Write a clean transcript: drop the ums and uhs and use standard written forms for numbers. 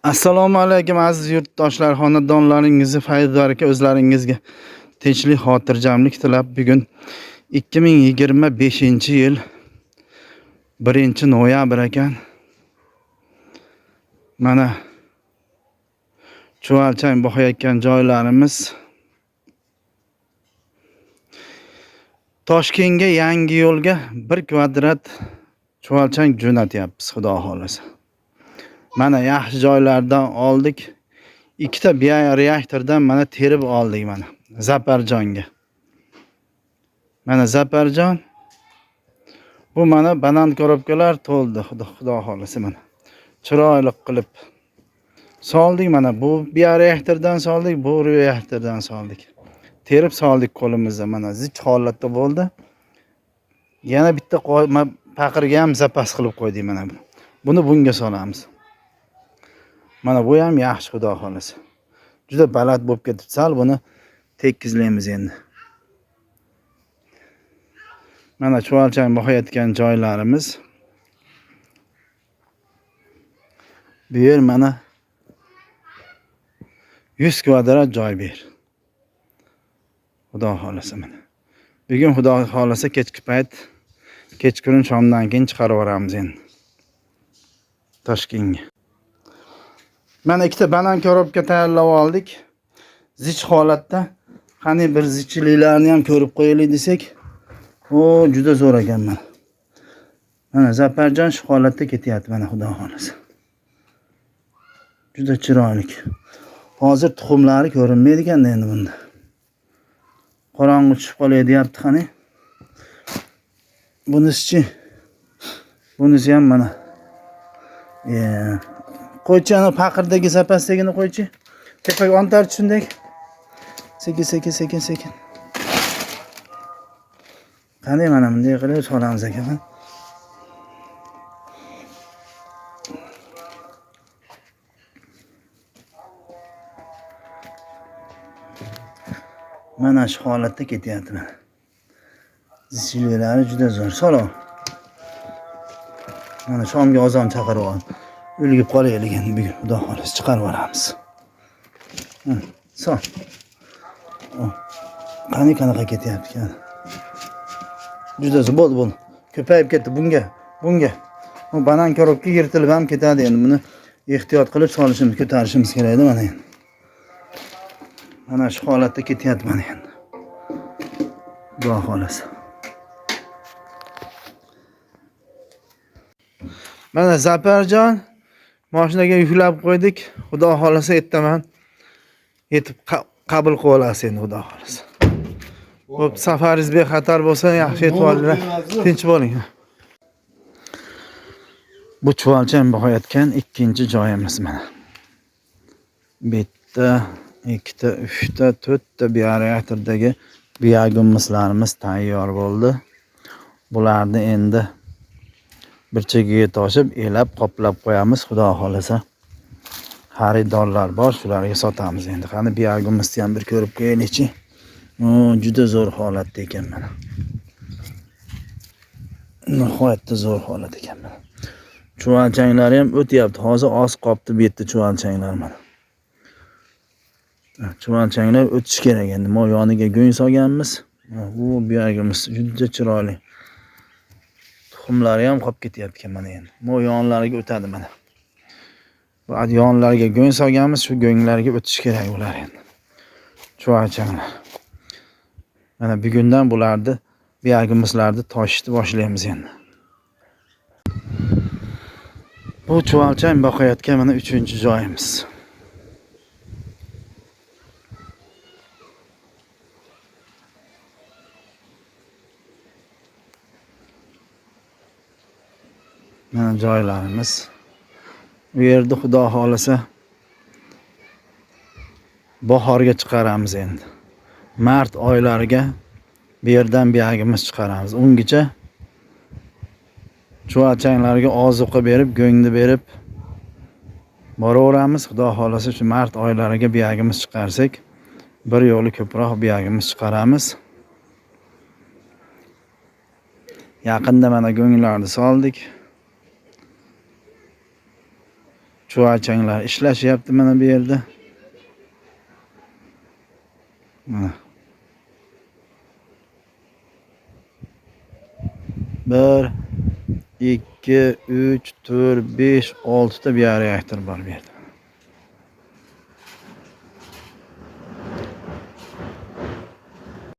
Assalomu alaykum aziz yurtdoshlar, xonadonlaringizni fayz-baraka, o'zlaringizga tinchlik, xotirjamlik tilab, bugun 2025-yil 1-noyabr ekan. Mana chuvalchang boqayotgan joylarimiz. Toshkentga yangi yo'lga 1 kvadrat chuvalchang jo'natyapmiz, xudo xolasa. Mana yaxshi joylardan oldik. Ikkita bioreaktordan mana terib oldik mana. Zaparjonga. Mana Zaparjon. Bu mana banan korobkalar to'ldi, xudo xolasa mana. Chiroyli qilib soldik mana. Bu bioreaktordan soldik, bu reaktordan soldik. Terib soldik qo'limizda mana zich holatda bo'ldi. Yana bitta paqirga ham zapas qilib qo'ydik mana bu. Buni bunga solamiz. Mana bu ham yaxshi, xudo xolasa. Juda baland bo'lib ketibdi. Sal buni tekizlaymiz endi. Mana chuvalchang boqayotgan joylarimiz. Bu yer mana 100 kvadrat joy ber. Xudo xolasa mana. Bugun xudo xolasa kechki payt, kechqurun shomdan keyin chiqarib yuboramiz endi. Toshkentga. Mana ikkita banan korobka tayyorlab oldik. Zich holatda. Qani bir zichlilarni ham ko'rib qo'yaylik desak, o juda zo'r ekan mana. Mana Zaparjon shu holatda ketyapti mana, xudo xolasa. Juda chiroyli. Hozir tuxumlari ko'rinmaydi ekan endi bunda. Qorong'i tushib qolay deyapti qani. Bunisi ham mana. Qo'ychi, ana paqirdagi zapasdagini qo'ychi. Tepaga ontar shunday. Sekin. Qanday mana bunday qilib solamiz ekan. Mana shu holatda ketyapti mana. Zichlilari juda zo'r. Salom. Mana shomga ozon chaqirib oldim. O'lgib qolaylik endi bugun, xudo xolasa chiqarib yuboramiz. Sol. Qanaqa ketyapti ekan. Juda zo'r bo'ldi. Ko'payib ketdi bunga. Bu banan korobka yirtilib ham ketadi endi. Buni ehtiyot qilib solishimiz, ko'tarishimiz kerak edi mana endi. Mana shu holatda ketyapti mana endi. Xudo xolasa. Mana Zaparjon mashinaga yuklab qo'ydik. Xudo xolasa ertaman yetib qabul qilib olasiz endi, xudo xolasa. Xo'p, safaringiz bexatar bo'lsa, yaxshi yetib olinglar. Tinch bo'ling. Bu chuvalchang boqayotgan ikkinchi joyimiz mana. Bitta, ikkita, uchta, to'rtta bioreaktordagi biogumuslarimiz tayyor bo'ldi. Bularni endi bir chekkaga toshib, elab, qoplab qo'yamiz, xudo xolasa. Xaridorlar bor, shularga sotamiz endi. Qani biogumusni ham bir ko'rib qo'yaylikchi. Juda zo'r holatda ekan mana. Nihoyatda zo'r holat ekan mana. Chuvalchanglari ham o'tyapti. Hozir oz qopti bu yerda chuvalchanglar mana. Chuvalchanglar o'tish kerak endi. Mo yoniga go'ng solganmiz. Bu biogumus juda chiroyli. Tuxumlari ham qolib ketyapti ekan mana endi. Mo yonlariga o'tadi mana. Bu yonlariga go'ng solganmiz, shu go'nglarga o'tish kerak ular endi. Chuvalchanglar. Mana bugundan bularni biogumuslarni toshishni boshlaymiz endi. Bu chuvalchang boqayotgan mana 3-joyimiz. Mana joylarimiz. Bu yerda xudo xolasa bahorga chiqaramiz endi. Mart oylariga bu yerdan biogumus chiqaramiz. Ungacha chuvalchanglarga ozuqa berib, go'ngni berib boraveramiz. Xudo xolasa shu mart oylariga biogumus chiqarsak, bir yo'li ko'proq biogumus chiqaramiz. Yaqinda mana go'nglarni soldik. chuvalchanglar ishlashyapti mana bu yerda. Mana 1 2 3 4 5 6 ta reaktor bor bu yerda.